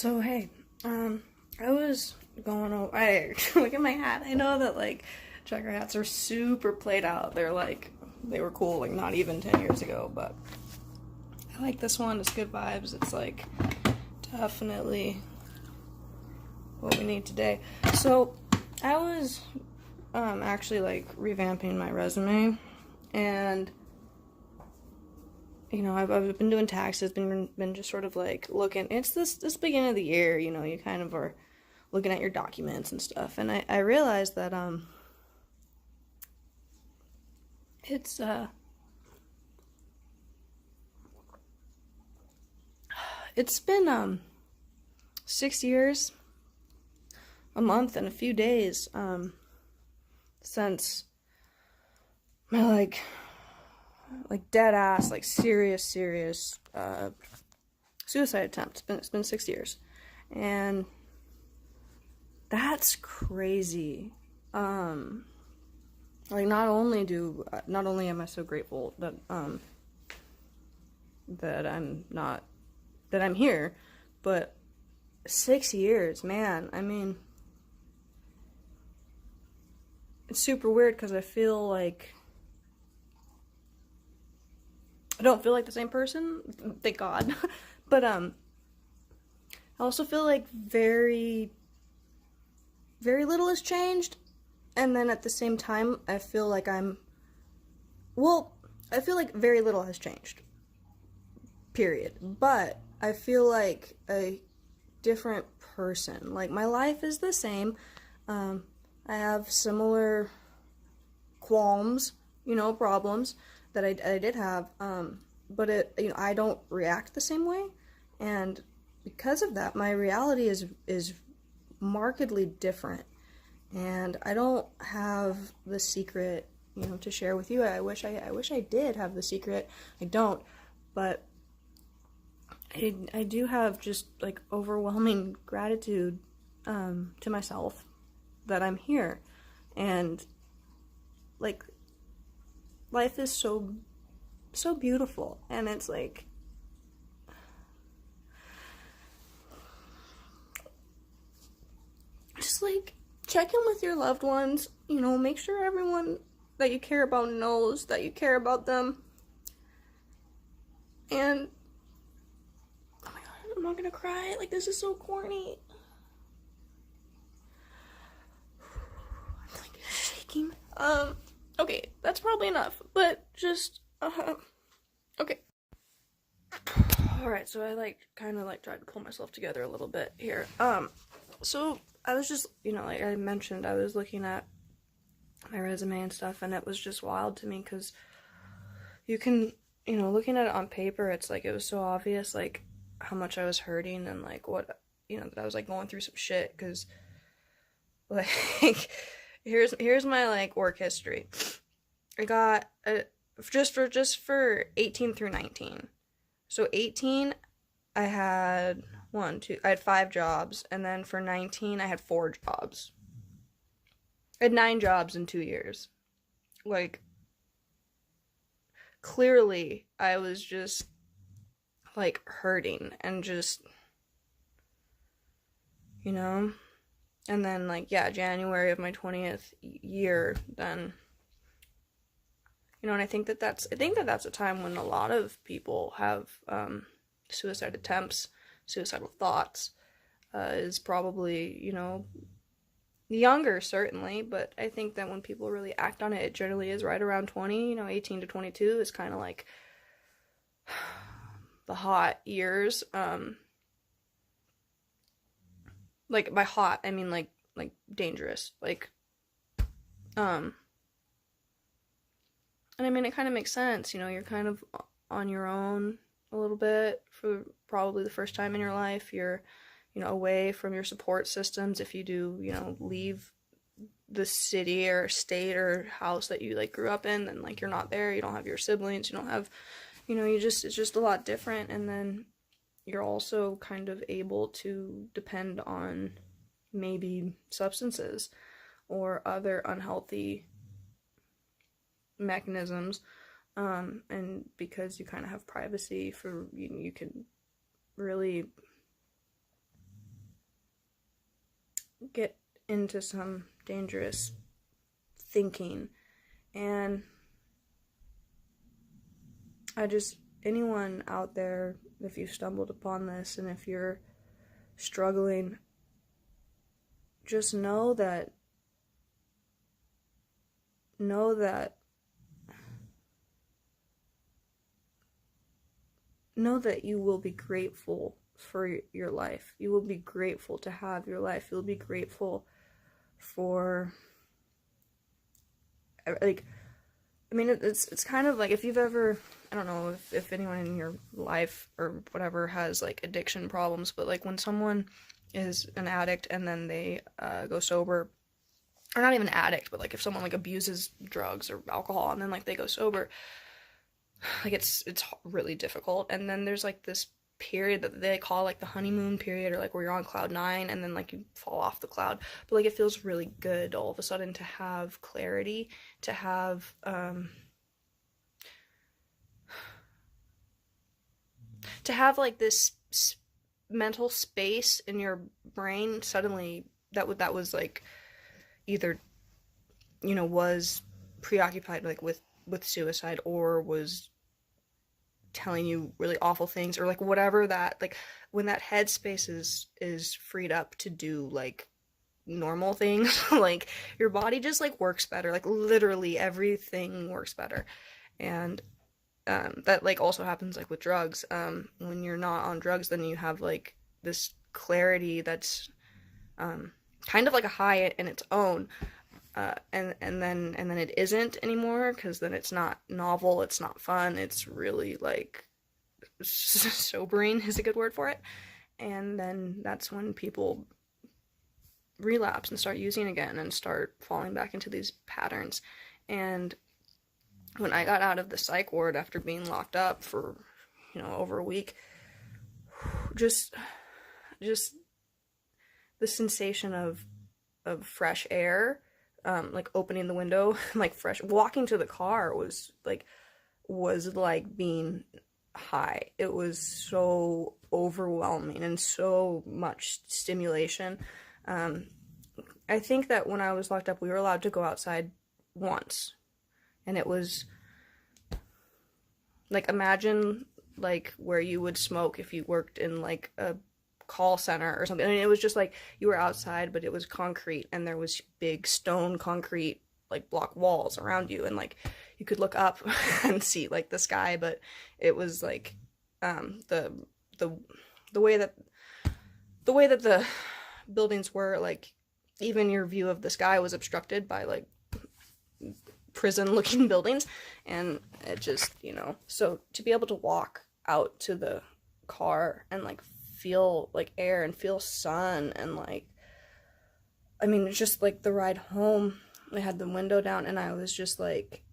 So hey, I was going over. I look at my hat. I know that like trucker hats are super played out. They're like they were cool like not even 10 years ago, but I like this one. It's good vibes. It's like definitely what we need today. So I was actually like revamping my resume, and I've been doing taxes, been just sort of like looking. It's this beginning of the year, you kind of are looking at your documents and stuff, and I realized that it's it's been 6 years, a month, and a few days since my like dead ass, like serious suicide attempt. It's been 6 years, and that's crazy. Like not only am I so grateful that that I'm here, but 6 years, man. I mean, it's super weird because I feel like I don't feel like the same person, thank God. But I also feel like very little has changed, and then at the same time I feel like I feel like very little has changed. Period. But I feel like a different person. Like my life is the same. I have similar qualms, problems that I did have, but I don't react the same way, and because of that, my reality is markedly different, and I don't have the secret, to share with you. I wish I did have the secret. I don't, but I do have just like overwhelming gratitude to myself that I'm here, and like life is so beautiful, and it's like just like check in with your loved ones, make sure everyone that you care about knows that you care about them. And oh my god, I'm not gonna cry, like this is so corny. I'm like shaking. Okay, that's probably enough, but just, okay. Alright, so I, kind of tried to pull myself together a little bit here. So I was just, like I mentioned, I was looking at my resume and stuff, and it was just wild to me, because you can, looking at it on paper, it's like, it was so obvious, like, how much I was hurting, and, like, what, that I was, like, going through some shit, because, like, here's my, like, work history. I got, just for 18 through 19. So 18, I had I had 5 jobs, and then for 19, I had 4 jobs. I had 9 jobs in 2 years. Like, clearly, I was just, like, hurting, and just, and then, like, yeah, January of my 20th year, then, and I think that that's a time when a lot of people have suicide attempts, suicidal thoughts, is probably, younger, certainly, but I think that when people really act on it, it generally is right around 20, 18 to 22 is kind of like the hot years. Like, by hot, I mean, like dangerous, like, and I mean, it kind of makes sense, you're kind of on your own a little bit for probably the first time in your life. You're, away from your support systems if you do, leave the city or state or house that you, like, grew up in, then, like, you're not there, you don't have your siblings, you don't have, it's just a lot different, and then you're also kind of able to depend on maybe substances or other unhealthy mechanisms, and because you kind of have privacy, for you can really get into some dangerous thinking. And anyone out there, if you've stumbled upon this and if you're struggling, just know that you will be grateful for your life. You will be grateful to have your life. You'll be grateful for, like, I mean, it's kind of like if you've ever, I don't know if anyone in your life or whatever has like addiction problems, but like when someone is an addict and then they go sober, or not even an addict, but like if someone like abuses drugs or alcohol and then like they go sober, like it's really difficult. And then there's like this period that they call like the honeymoon period, or like where you're on cloud 9 and then like you fall off the cloud, but like it feels really good all of a sudden to have clarity, to have like this mental space in your brain suddenly that was like either, you know, was preoccupied like with suicide, or was telling you really awful things, or like whatever, that like when that headspace is freed up to do like normal things, like your body just like works better, like literally everything works better. And that like also happens like with drugs. When you're not on drugs, then you have like this clarity that's kind of like a high in its own, and then it isn't anymore, because then it's not novel, it's not fun, it's really like sobering is a good word for it. And then that's when people relapse and start using again and start falling back into these patterns. And when I got out of the psych ward after being locked up for, you know, over a week, just the sensation of fresh air, like opening the window, like fresh, walking to the car was like being high. It was so overwhelming and so much stimulation. I think that when I was locked up, we were allowed to go outside once, and it was like, imagine like where you would smoke if you worked in like a call center or something. I mean, it was just like you were outside, but it was concrete, and there was big stone concrete like block walls around you, and like you could look up and see like the sky, but it was like the way that the buildings were, like even your view of the sky was obstructed by like prison looking buildings. And it just, you know, so to be able to walk out to the car and like feel like air and feel sun, and like, I mean, it's just like the ride home, I had the window down and I was just like,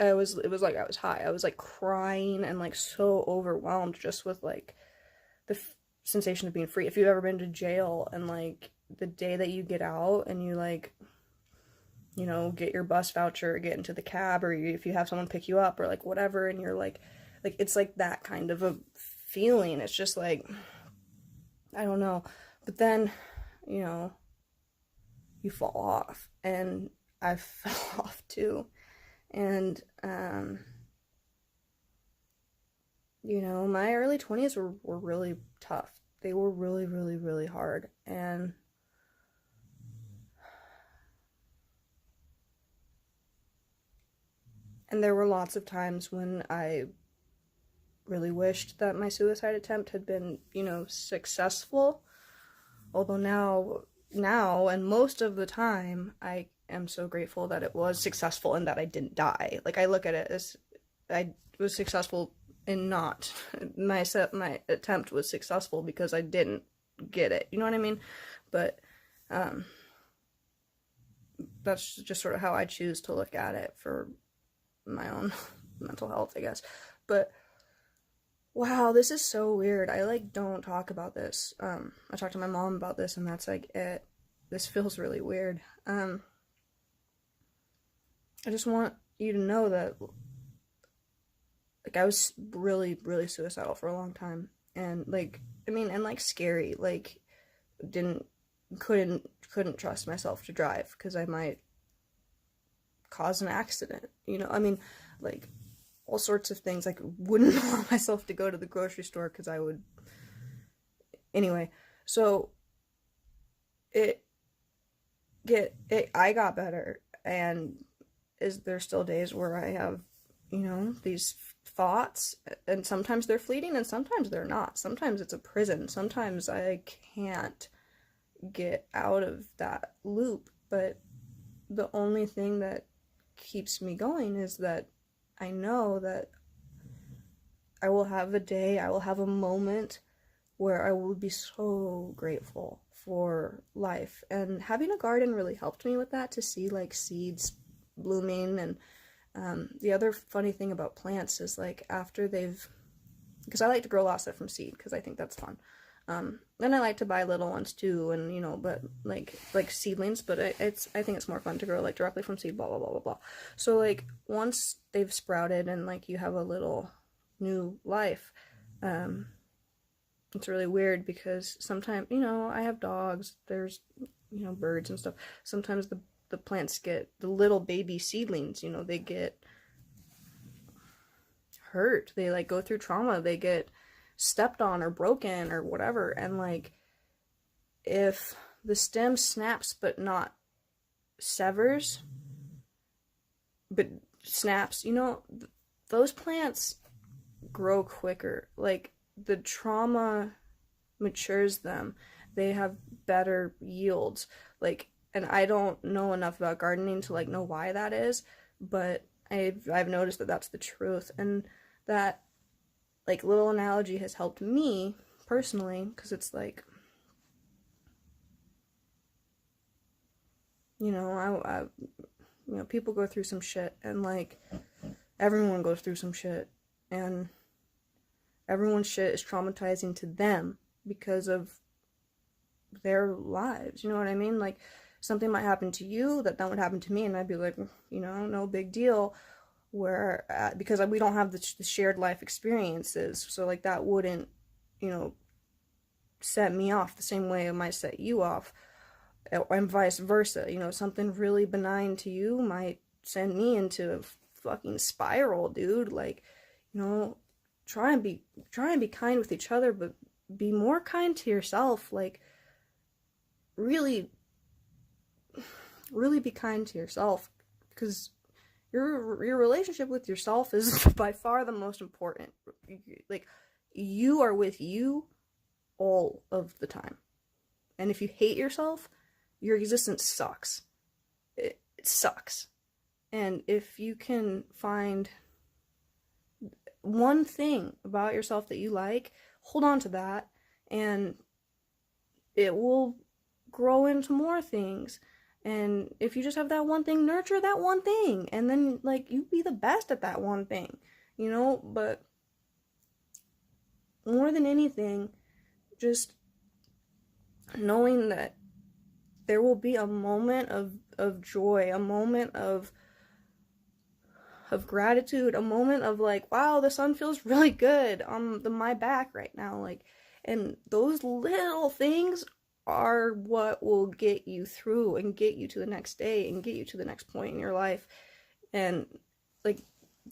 it was like I was high. I was like crying and like so overwhelmed just with like the sensation of being free. If you've ever been to jail and like the day that you get out and you like, you know, get your bus voucher, get into the cab, or if you have someone pick you up or like whatever, and you're like it's like that kind of a feeling. It's just like, I don't know. But then, you know, you fall off, and I fell off too. And you know, my early 20s were really tough. They were really, really, really hard. And there were lots of times when I really wished that my suicide attempt had been, you know, successful. Although now, and most of the time, I am so grateful that it was successful and that I didn't die. Like, I look at it as I was successful in not. My attempt was successful because I didn't get it. You know what I mean? But that's just sort of how I choose to look at it for my own mental health, I guess. But wow, this is so weird. I like don't talk about this. I talked to my mom about this, and that's like it. This feels really weird. I just want you to know that like I was really, really suicidal for a long time, and like, I mean, and like scary, like didn't couldn't trust myself to drive because I might cause an accident, you know, I mean, like, all sorts of things. Like, wouldn't allow myself to go to the grocery store because I would, anyway, so I got better, and there's still days where I have, you know, these thoughts, and sometimes they're fleeting and sometimes they're not. Sometimes it's a prison. Sometimes I can't get out of that loop, but the only thing that keeps me going is that I know that I will have a day, I will have a moment where I will be so grateful for life. And having a garden really helped me with that, to see like seeds blooming. And the other funny thing about plants is, like, after they've, because I like to grow lots of stuff from seed because I think that's fun. Then I like to buy little ones too, and, you know, but like seedlings, but I think it's more fun to grow like directly from seed, blah blah blah blah blah. So like once they've sprouted and like you have a little new life, it's really weird because sometimes, you know, I have dogs, there's, you know, birds and stuff. Sometimes the plants get, the little baby seedlings, you know, they get hurt, they like go through trauma, they get stepped on or broken or whatever, and like if the stem snaps but not severs, but snaps, you know, those plants grow quicker. Like, the trauma matures them, they have better yields. Like, and I don't know enough about gardening to like know why that is, but I've noticed that that's the truth, and that like little analogy has helped me personally, because it's like, you know, I you know, people go through some shit, and like everyone goes through some shit, and everyone's shit is traumatizing to them because of their lives, you know what I mean? Like, something might happen to you that would happen to me, and I'd be like, you know, no big deal, where because we don't have the shared life experiences, so like that wouldn't, you know, set me off the same way it might set you off, and vice versa. You know, something really benign to you might send me into a fucking spiral, dude. Like, you know, try and be kind with each other, but be more kind to yourself. Like, really be kind to yourself, because your relationship with yourself is by far the most important. Like, you are with you all of the time, and if you hate yourself, your existence sucks. It sucks. And if you can find one thing about yourself that you like, hold on to that, and it will grow into more things. And if you just have that one thing, nurture that one thing, and then like you be the best at that one thing, you know. But more than anything, just knowing that there will be a moment of joy, a moment of gratitude, a moment of like, wow, the sun feels really good on my back right now, like, and those little things are what will get you through and get you to the next day and get you to the next point in your life. And like,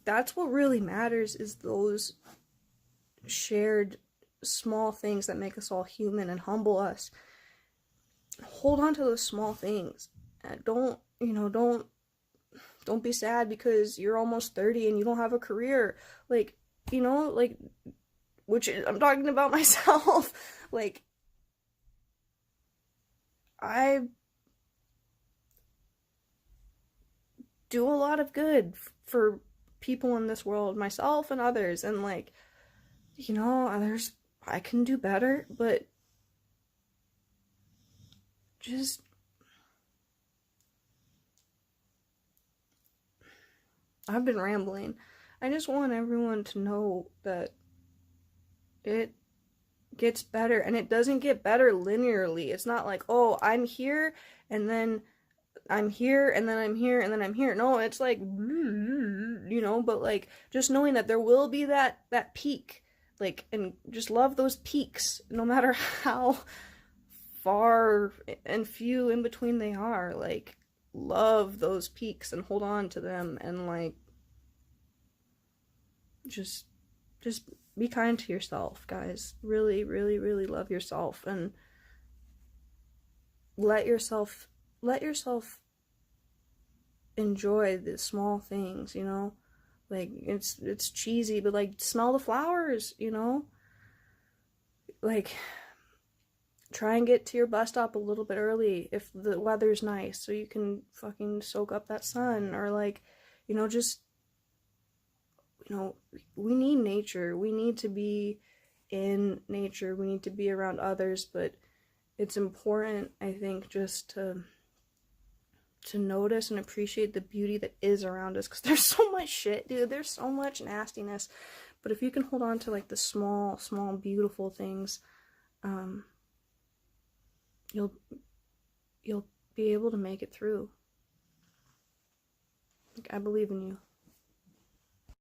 that's what really matters, is those shared small things that make us all human and humble us. Hold on to those small things. Don't be sad because you're almost 30 and you don't have a career. Like, you know, like, which I'm talking about myself. Like, I do a lot of good for people in this world, myself and others, and like, you know, I can do better, but just I've been rambling. I just want everyone to know that it gets better, and it doesn't get better linearly. It's not like, oh, I'm here and then I'm here and then I'm here and then I'm here. No, it's like, you know, but like just knowing that there will be that peak, like, and just love those peaks no matter how far and few in between they are. Like, love those peaks and hold on to them, and like, just be kind to yourself, guys. Really, really, really love yourself, and let yourself enjoy the small things, you know? Like, it's cheesy, but like, smell the flowers, you know? Like, try and get to your bus stop a little bit early if the weather's nice, so you can fucking soak up that sun. Or like, you know, just, you know, we need nature. We need to be in nature. We need to be around others, but it's important, I think, just to notice and appreciate the beauty that is around us, because there's so much shit, dude. There's so much nastiness. But if you can hold on to like the small beautiful things, you'll be able to make it through. Like, I believe in you.